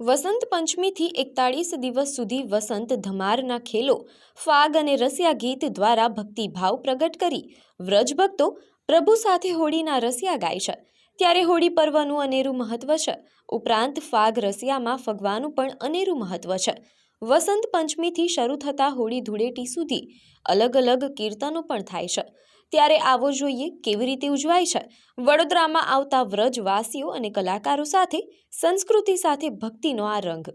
વસંત પંચમીથી 41 દિવસ સુધી વસંત ધમારના ખેલો ફાગ અને રસિયા ગીત દ્વારા ભક્તિભાવ પ્રગટ કરી વ્રજભક્તો પ્રભુ સાથે હોળીના રસિયા ગાય છે। ત્યારે હોળી પર્વનું અનેરું મહત્વ છે। ઉપરાંત ફાગ રસિયામાં ફગવાનું પણ અનેરું મહત્વ છે। વસંત પંચમીથી શરૂ થતા હોળી ધૂળેટી સુધી અલગ અલગ કીર્તનો પણ થાય છે। ત્યારે આવો જોઈએ કેવી રીતે ઉજવાય છે વડોદરામાં આવતા વ્રજવાસીઓ અને કલાકારો સાથે સંસ્કૃતિ સાથે ભક્તિનો આ રંગ।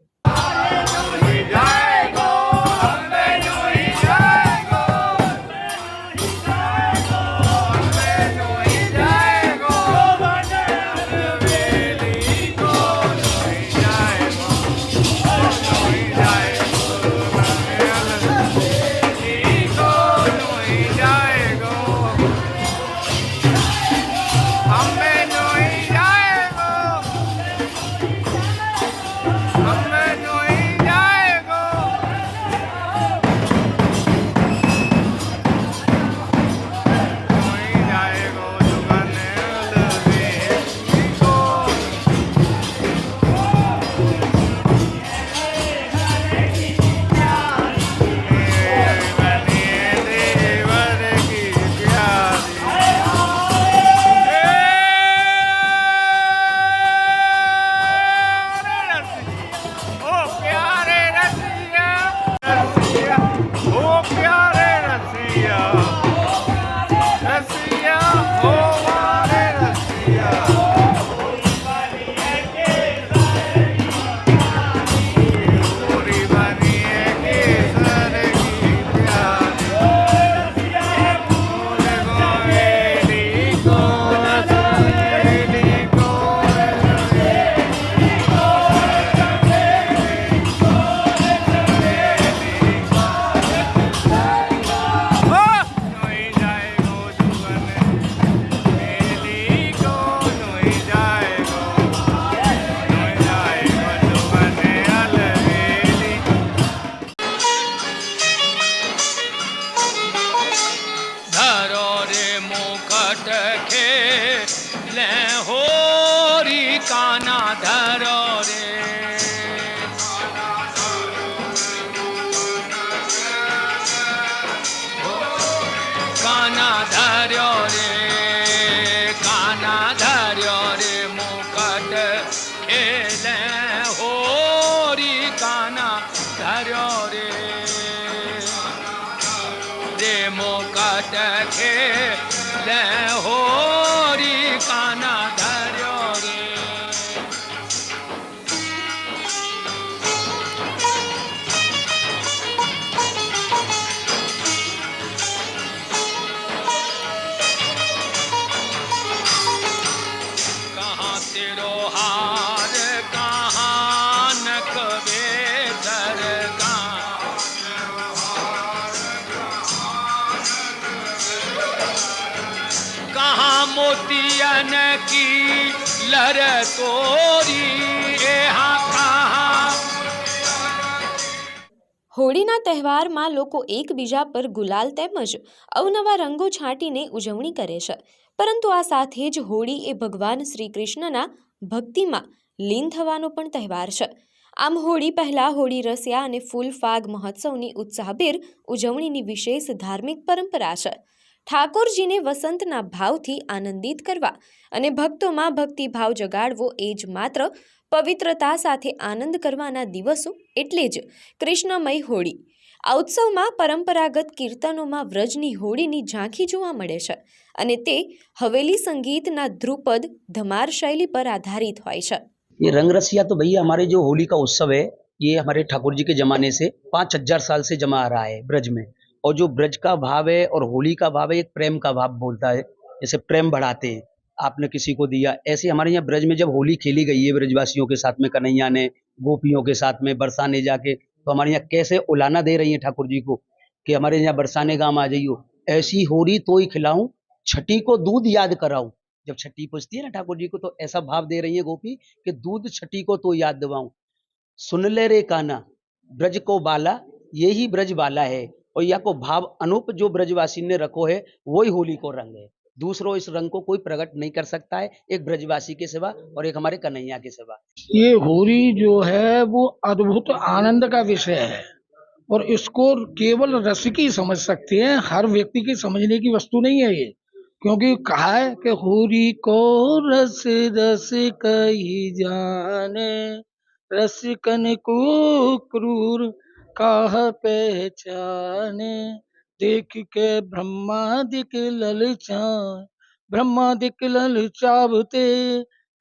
काना धरो रे काना धरो रे मुकट खेले होरी काना धरो रे मुकट खेले होरी काना धरो रे। तेरो हार कहाँ नकबे दरगा कहाँ मोतियन की लर तोरी હોળીના તહેવારમાં લોકો એકબીજા પર ગુલાલ તેમજ અવનવા રંગો છાંટીને ઉજવણી કરે છે। પરંતુ આ સાથે જ હોળી એ ભગવાન શ્રી કૃષ્ણના ભક્તિમાં લીન થવાનો પણ તહેવાર છે। આમ હોળી પહેલા હોળી રસિયા અને ફૂલ ફાગ મહોત્સવની ઉત્સાહભેર ઉજવણીની વિશેષ ધાર્મિક પરંપરા છે। ઠાકોરજીને વસંતના ભાવથી આનંદિત કરવા અને ભક્તોમાં ભક્તિભાવ જગાડવો એ જ માત્ર પવિત્રતા સાથે આનંદ કરવાના દિવસો એટલે જ કૃષ્ણમય હોળી। આ ઉત્સવમાં પરંપરાગત કીર્તનોમાં વ્રજની હોળીની ઝાંખી જોવા મળે છે અને તે હવેલી સંગીતના ધ્રુપદ ધમાર શૈલી પર આધારિત હોય છે। ये रंग रसिया तो भैया हमारे जो होली का उत्सव है ये हमारे ठाकुर जी के जमाने से 5000 साल से जमा आ रहा है ब्रज में। और जो ब्रज का भाव है और होली का भाव है एक प्रेम का भाव बोलता है, जैसे प्रेम बढ़ाते हैं, आपने किसी को दिया। ऐसे हमारे यहाँ ब्रज में जब होली खेली गई है ब्रजवासियों के साथ में, कन्हैया ने गोपियों के साथ में बरसाने जाके, तो हमारे यहाँ कैसे उलाना दे रही है ठाकुर जी को कि हमारे यहाँ बरसाने गाँव आ जाइयो। ऐसी होली तो ही खिलाऊं, छठी को दूध याद कराऊं। जब छठी पूछती है ना ठाकुर जी को तो ऐसा भाव दे रही है गोपी कि दूध छठी को तो याद दिवाऊं। सुन ले रे काना ब्रज को बाला, ये ही ब्रज बाला है। और या को भाव अनूप जो ब्रजवासी ने रखो है वही होली को रंग है। दूसरों इस रंग को कोई प्रकट नहीं कर सकता है, एक ब्रजवासी के सिवा और एक हमारे कन्हैया के सिवा। ये होली जो है वो अद्भुत आनंद का विषय है और इसको केवल रसिक ही समझ सकते हैं, हर व्यक्ति की समझने की वस्तु नहीं है ये। क्योंकि कहा है कि होली को रस रस कही जाने, रसिकन को क्रूर काह पहचाने, देख के ब्रह्मादिक ललचाए, ब्रह्मादिक ललचावते,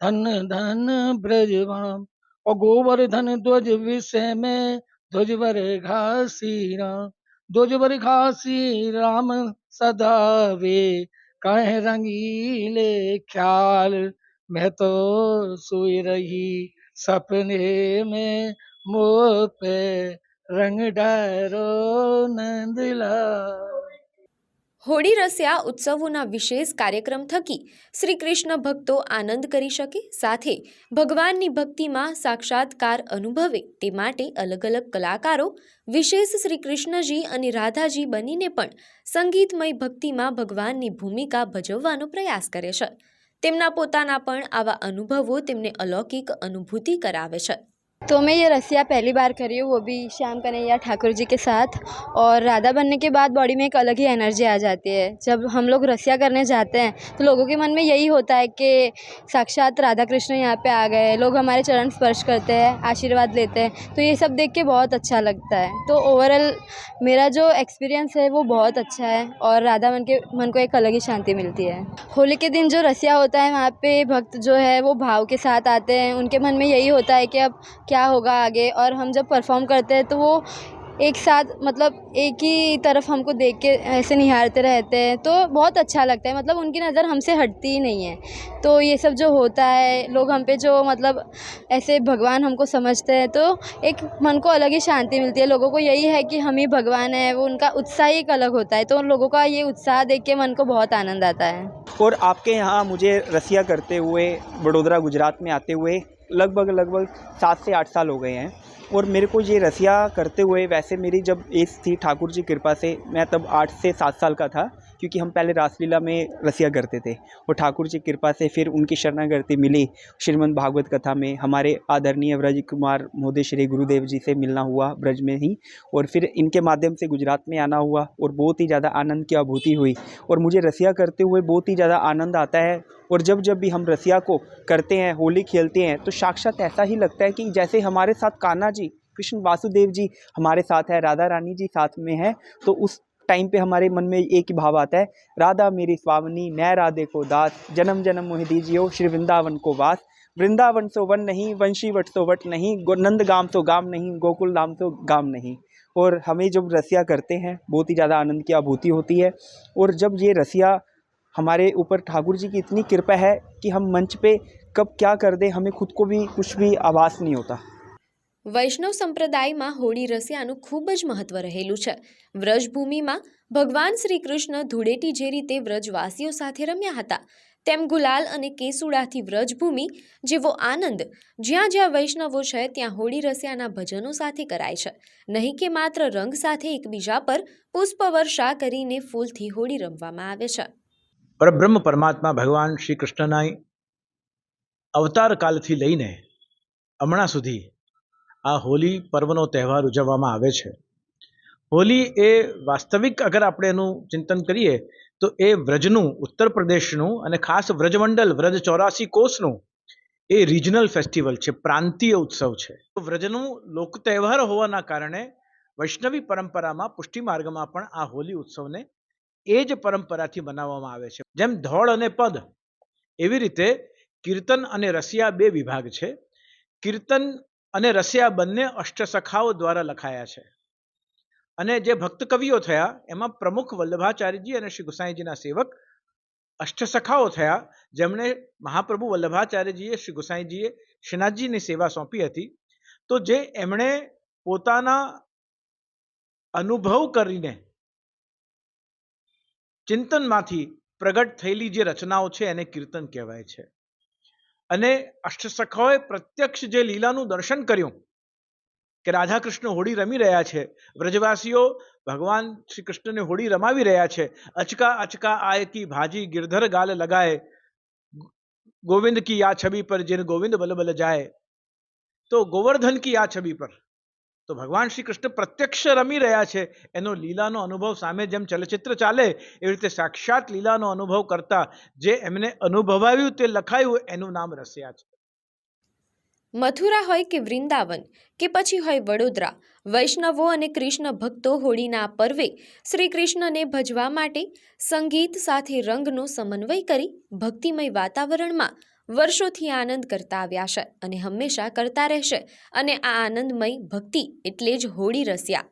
धन धन ब्रजवाम। और गोवर्धन ध्वज विषय में ध्वज वर घासी राम, ध्वज वर घासी राम सदा वे, कह रंगीले ख्याल मैं तो सोई रही, सपने में मोह पे रंग डारो नंदलाल। હોળી રસિયા ઉત્સવોના વિશેષ કાર્યક્રમ થકી શ્રી કૃષ્ણ ભક્તો આનંદ કરી શકે, સાથે ભગવાનની ભક્તિમાં સાક્ષાત્કાર અનુભવે તે માટે અલગ અલગ કલાકારો વિશેષ શ્રી કૃષ્ણજી અને રાધાજી બનીને પણ સંગીતમય ભક્તિમાં ભગવાનની ભૂમિકા ભજવવાનો પ્રયાસ કરે છે. તેમના પોતાના પણ આવા અનુભવો તેમને અલૌકિક અનુભૂતિ કરાવે છે. तो मैं ये रसिया पहली बार करी हूँ, वो भी श्याम कन्हैया ठाकुर जी के साथ। और राधा बनने के बाद बॉडी में एक अलग ही एनर्जी आ जाती है। जब हम लोग रसिया करने जाते हैं तो लोगों के मन में यही होता है कि साक्षात राधा कृष्ण यहाँ पे आ गए, लोग हमारे चरण स्पर्श करते हैं, आशीर्वाद लेते हैं, तो ये सब देख के बहुत अच्छा लगता है। तो ओवरऑल मेरा जो एक्सपीरियंस है वो बहुत अच्छा है और राधा बन के मन को एक अलग ही शांति मिलती है। होली के दिन जो रसिया होता है वहाँ पे भक्त जो है वो भाव के साथ आते हैं, उनके मन में यही होता है कि अब क्या होगा आगे। और हम जब परफॉर्म करते हैं तो वो एक साथ मतलब एक ही तरफ हमको देख के ऐसे निहारते रहते हैं, तो बहुत अच्छा लगता है। मतलब उनकी नज़र हमसे हटती ही नहीं है। तो ये सब जो होता है, लोग हम पे जो मतलब ऐसे भगवान हमको समझते हैं, तो एक मन को अलग ही शांति मिलती है। लोगों को यही है कि हम ही भगवान हैं, वो उनका उत्साह ही एक अलग होता है। तो उन लोगों का ये उत्साह देख के मन को बहुत आनंद आता है। और आपके यहाँ मुझे रसिया करते हुए वडोदरा गुजरात में आते हुए लगभग 7 से 8 साल हो गए हैं। और मेरे को ये रसिया करते हुए, वैसे मेरी जब एज थी ठाकुर जी कृपा से, मैं तब 8 से 7 साल का था, क्योंकि हम पहले रासलीला में रसिया करते थे। और ठाकुर जी कृपा से फिर उनकी शरणागति मिली श्रीमद् भागवत कथा में। हमारे आदरणीय ब्रज कुमार महोदय श्री गुरुदेव जी से मिलना हुआ ब्रज में ही, और फिर इनके माध्यम से गुजरात में आना हुआ और बहुत ही ज़्यादा आनंद की अनुभूति हुई। और मुझे रसिया करते हुए बहुत ही ज़्यादा आनंद आता है। और जब भी हम रसिया को करते हैं, होली खेलते हैं, तो साक्षात ऐसा ही लगता है कि जैसे हमारे साथ कान्हा जी, कृष्ण वासुदेव जी हमारे साथ है, राधा रानी जी साथ में है। तो उस टाइम पे हमारे मन में एक ही भाव आता है, राधा मेरी स्वामिनी, नय राधे को दास, जन्म जन्म मोहि दीजियो श्री वृंदावन को वास। वृंदावन सो वन नहीं, वंशी वट सो वट नहीं, नंद गाम सो गाम नहीं, गोकुल धाम सो गाम नहीं। और हमें जब रसिया करते हैं बहुत ही ज़्यादा आनंद की अनुभूति होती है। और जब ये रसिया हमारे ऊपर ठाकुर जी की इतनी कृपा है कि हम मंच पे कब क्या कर दें हमें खुद को भी कुछ भी आभास नहीं होता। વૈષ્ણવ સંપ્રદાયમાં હોળી રસિયાનું ખૂબ જ મહત્વ રહેલું છે. વ્રજભૂમિમાં ભગવાન શ્રી કૃષ્ણ ધૂળેટી જે રીતે વ્રજવાસીઓ સાથે રમ્યા હતા, તેમ ગુલાલ અને કેસુડાથી વ્રજભૂમિ જેવો આનંદ જ્યાં જ્યાં વૈષ્ણવો છે ત્યાં હોળી રસિયાના ભજનો સાથે કરાય છે. નહીં કે માત્ર રંગ સાથે એકબીજા પર પુષ્પવર્ષા કરીને ફૂલથી હોળી રમવામાં આવે છે. પરબ્રહ્મ પરમાત્મા ભગવાન શ્રી કૃષ્ણના અવતાર કાલથી લઈને હમણાં સુધી આ હોલી પર્વનો તહેવાર ઉજવવામાં આવે છે. હોલી એ વાસ્તવિક અગર આપણે એનું ચિંતન કરીએ તો એ વ્રજનું, ઉત્તર પ્રદેશનું અને ખાસ વ્રજમંડલ વ્રજ 84 કોષનું એ રિજનલ ફેસ્ટિવલ છે, પ્રાંતીય ઉત્સવ છે. વ્રજનું લોક તહેવાર હોવાના કારણે વૈષ્ણવી પરંપરામાં પુષ્ટિ માર્ગમાં પણ આ હોલી ઉત્સવને એ જ પરંપરાથી મનાવવામાં આવે છે. જેમ ધોળ અને પદ, એવી રીતે કીર્તન અને રસિયા બે વિભાગ છે. કીર્તન અને રસિયા બંને અષ્ટસખાઓ દ્વારા લખાયા છે. અને જે ભક્ત કવિઓ થયા એમાં પ્રમુખ વલ્લભાચાર્યજી અને શ્રી ગુસાઈજીના સેવક અષ્ટસખાઓ થયા, જેમણે મહાપ્રભુ વલ્લભાચાર્યજીએ શ્રી ગુસાઈજીએ શ્રીનાથજીની સેવા સોંપી હતી. તો જે એમણે પોતાના અનુભવ કરીને ચિંતનમાંથી પ્રગટ થયેલી જે રચનાઓ છે એને કીર્તન કહેવાય છે. અને અષ્ટસખાઓએ પ્રત્યક્ષ જે લીલાનું દર્શન કર્યું કે રાધા કૃષ્ણ હોળી રમી રહ્યા છે, વ્રજવાસીઓ ભગવાન શ્રી કૃષ્ણને હોળી રમાવી રહ્યા છે. અચકા અચકા આય કી ભાજી गिरधर गाल लगाए, गोविंद की या छवि पर जिन गोविंद बल बल जाए. તો ગોવર્ધન કી આ છબી પર તો ભગવાન શ્રી કૃષ્ણ પ્રત્યક્ષ રમી રહ્યા છે. એનો લીલાનો અનુભવ સામે જેમ ચલચિત્ર ચાલે એવી રીતે સાક્ષાત લીલાનો અનુભવ કરતા જે એમને અનુભવાયું તે લખાયું એનું નામ રસિયા છે. મથુરા હોય કે વૃંદાવન કે પછી હોય વડોદરા, વૈષ્ણવો અને કૃષ્ણ ભક્તો હોળીના આ પર્વે શ્રી કૃષ્ણને ભજવા માટે સંગીત સાથે રંગનો સમન્વય કરી ભક્તિમય વાતાવરણમાં વર્ષોથી આનંદ કરતા આવ્યા છે અને હંમેશા કરતા રહેશે. અને આ આનંદમય ભક્તિ એટલે જ હોળી રસિયા.